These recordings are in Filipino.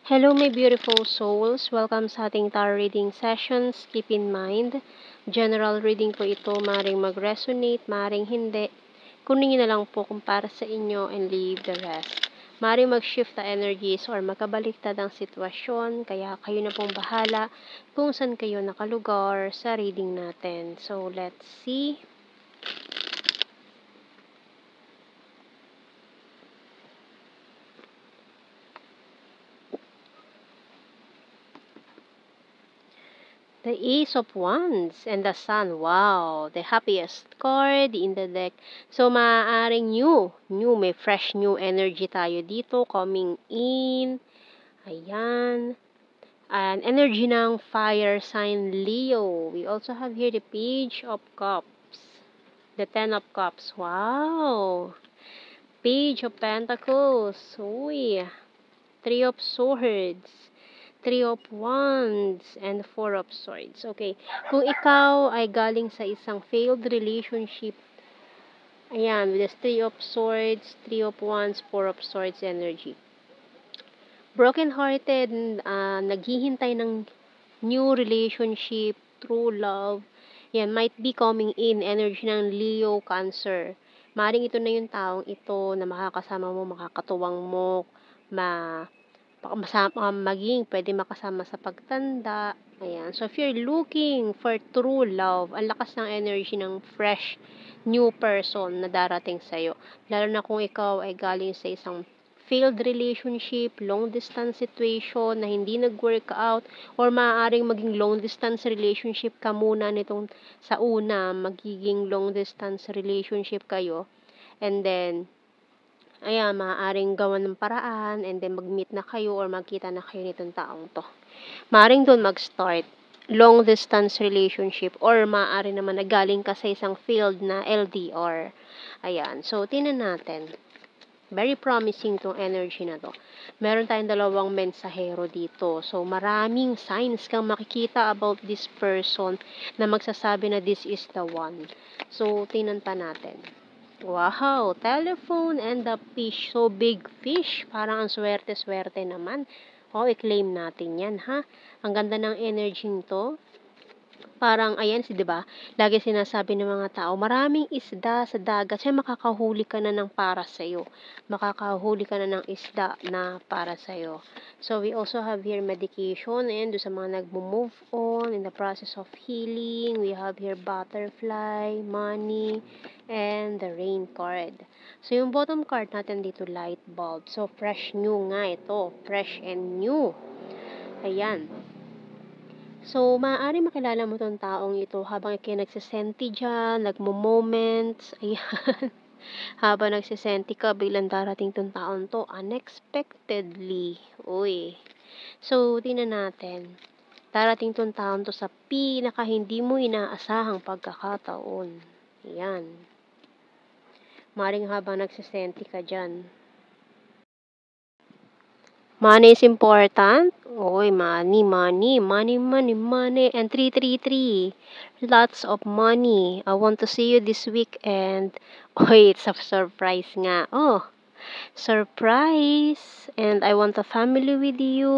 Hello, my beautiful souls. Welcome sa ating tarot reading sessions. Keep in mind, general reading po ito. Maring mag-resonate, maring hindi. Kunin nyo na lang po kung para sa inyo and leave the rest. Maring mag-shift the energies or magkabaliktad ang sitwasyon. Kaya kayo na pong bahala kung saan kayo nakalugar sa reading natin. So, let's see. The Ace of Wands and the Sun. Wow! The happiest card in the deck. So, maaaring new, may fresh new energy tayo dito coming in. Ayan. An energy ng fire sign Leo. We also have here the Page of Cups. The Ten of Cups. Wow! Page of Pentacles. Uy! Three of Swords. Three of Wands, and Four of Swords. Okay. Kung ikaw ay galing sa isang failed relationship, ayan, with the Three of Swords, Three of Wands, Four of Swords energy. Broken-hearted, naghihintay ng new relationship, true love, yan, might be coming in, energy ng Leo, Cancer. Maring ito na yung taong ito na makakasama mo, makakatuwang mo, maging pwede makasama sa pagtanda. Ayan. So, if you're looking for true love, ang lakas ng energy ng fresh, new person na darating sa'yo. Lalo na kung ikaw ay galing sa isang failed relationship, long distance situation na hindi nag-work out, or maaaring maging long distance relationship ka muna nitong sa una, magiging long distance relationship kayo. And then, ayan, maaaring gawan ng paraan and then mag-meet na kayo or magkita na kayo nitong taong to. Maaaring doon mag-start long distance relationship or maaari naman na galing ka sa isang field na LDR. Ayan, so tingnan natin. Very promising tong energy na to. Meron tayong dalawang mensahero dito. So, maraming signs kang makikita about this person na magsasabi na this is the one. So, tingnan pa natin. Wow, telephone and the fish. So, big fish. Parang ang swerte-swerte naman. I-claim natin yan, ha? Ang ganda ng energy nito. Parang, ayan, 'di ba? Lagi sinasabi ng mga tao, maraming isda sa dagat. Kaya makakahuli ka na ng para sa'yo. Makakahuli ka na ng isda na para sa'yo. So, we also have here medication. And do sa mga nagmo-move on in the process of healing. We have here butterfly, money, and the rain card. So, yung bottom card natin dito, light bulb. So, fresh new nga ito. Fresh and new. Ayan. So, maaari makilala mo tong taong ito habang kayo nagsisenti dyan, nagmo-moments, ayan. Habang nagsisenti ka, biglang darating tong taong to, unexpectedly. Uy. So, tingnan natin. Darating tong taong to sa pinaka hindi mo inaasahang pagkakataon. Ayan. Maring habang nagsisenti ka dyan. Money is important. Oy, money. And 333. Lots of money. I want to see you this weekend. Oy, it's a surprise nga. Oh, surprise. And I want a family with you.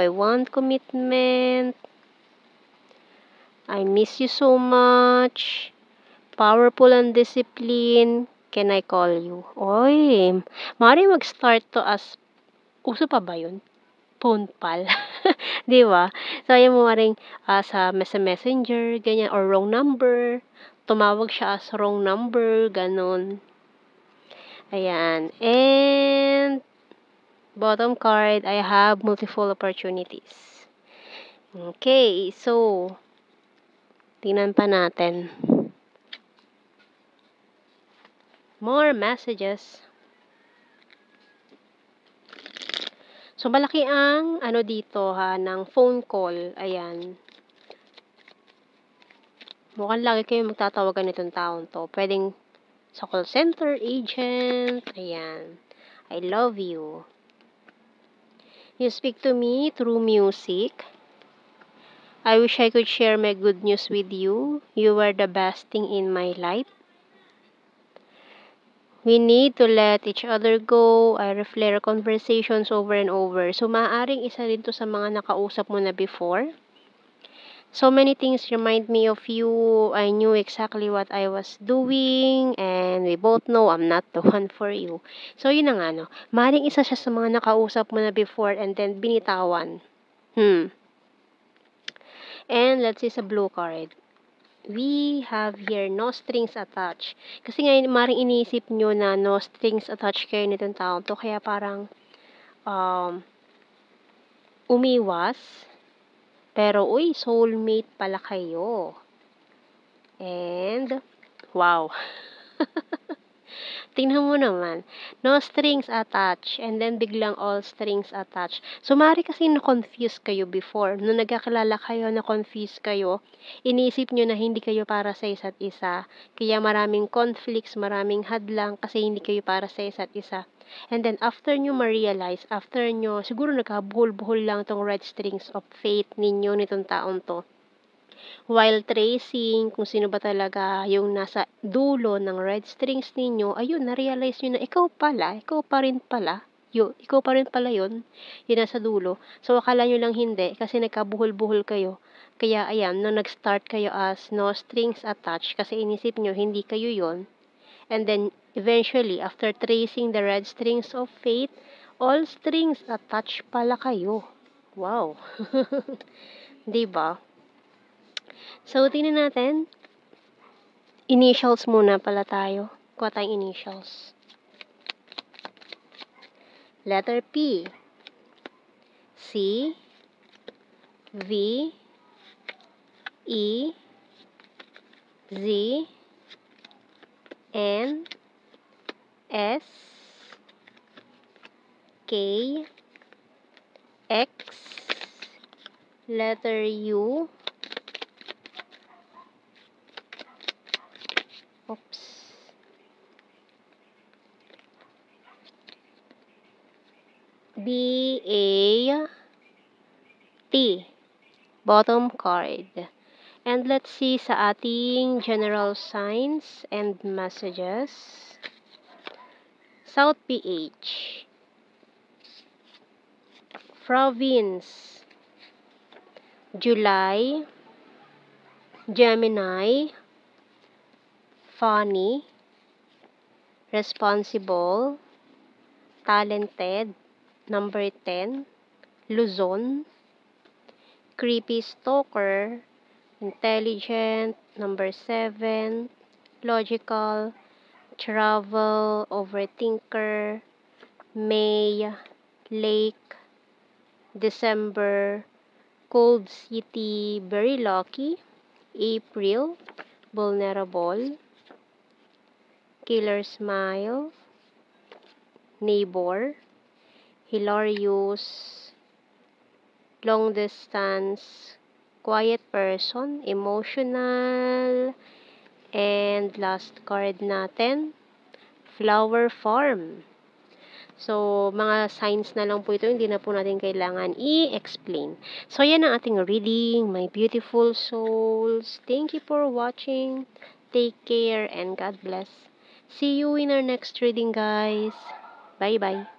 I want commitment. I miss you so much. Powerful and discipline. Can I call you? Oy, maaari mag-start to as uso pa ba yun? Phone pal. Di ba? So, ayan mo rin sa messenger, ganyan, or wrong number. Tumawag siya as wrong number, ganun. Ayan. And, bottom card, I have multiple opportunities. Okay, so, tingnan pa natin. More messages. So, malaki ang, dito ng phone call. Ayan. Mukhang lagi kayo magtatawagan nitong taon to. Pwedeng sa call center, agent. Ayan. I love you. You speak to me through music. I wish I could share my good news with you. You are the best thing in my life. We need to let each other go. I reflect our conversations over and over. So, maaaring isa rin to sa mga nakausap mo na before. So many things remind me of you. I knew exactly what I was doing, and we both know I'm not the one for you. So, yun na nga, no? Maaaring isa siya sa mga nakausap mo na before and then binitawan. And let's see sa blue card. We have here no strings attached. Kasi ngayon, maring iniisip nyo na no strings attached kayo nitong taon to. Kaya parang umiwas. Pero, uy, soulmate pala kayo. And, wow. Tingnan mo naman. No strings attached. And then, biglang all strings attached. So, mari kasi na-confuse kayo before. Nung nagkakilala kayo, na-confuse kayo. Iniisip nyo na hindi kayo para sa isa't isa. Kaya maraming conflicts, maraming hadlang kasi hindi kayo para sa isa't isa. And then, after nyo ma-realize, after nyo, siguro nagkabuhol-buhol lang tong red strings of fate ninyo nitong taon to. While tracing kung sino ba talaga yung nasa dulo ng red strings ninyo, ayun, na-realize nyo na ikaw pa rin pala yun, yung nasa dulo. So, akala nyo lang hindi, kasi nagkabuhol-buhol kayo. Kaya, ayan, nung nag-start kayo as no strings attached, kasi inisip nyo, hindi kayo yon. And then, eventually, after tracing the red strings of fate, all strings attached pala kayo. Wow. Diba? So, tingnan natin. Initials muna pala tayo. Kuha tayong initials. Letter P. C. V. E. Z. N. S. K. X. Letter U. Oops. B, A, T. Bottom card. And let's see sa ating general signs and messages. South PH. Province. July. Gemini. Funny. Responsible. Talented. Number 10. Luzon. Creepy stalker. Intelligent. Number 7. Logical. Travel. Overthinker. May. Lake. December. Cold City. Very lucky. April. Vulnerable. Killer smile. Neighbor. Hilarious. Long distance. Quiet person. Emotional. And last card natin, flower farm. So, mga signs na lang po ito, hindi na po natin kailangan i-explain. So, yan ang ating reading, my beautiful souls. Thank you for watching. Take care and God bless. See you in our next reading, guys. Bye-bye.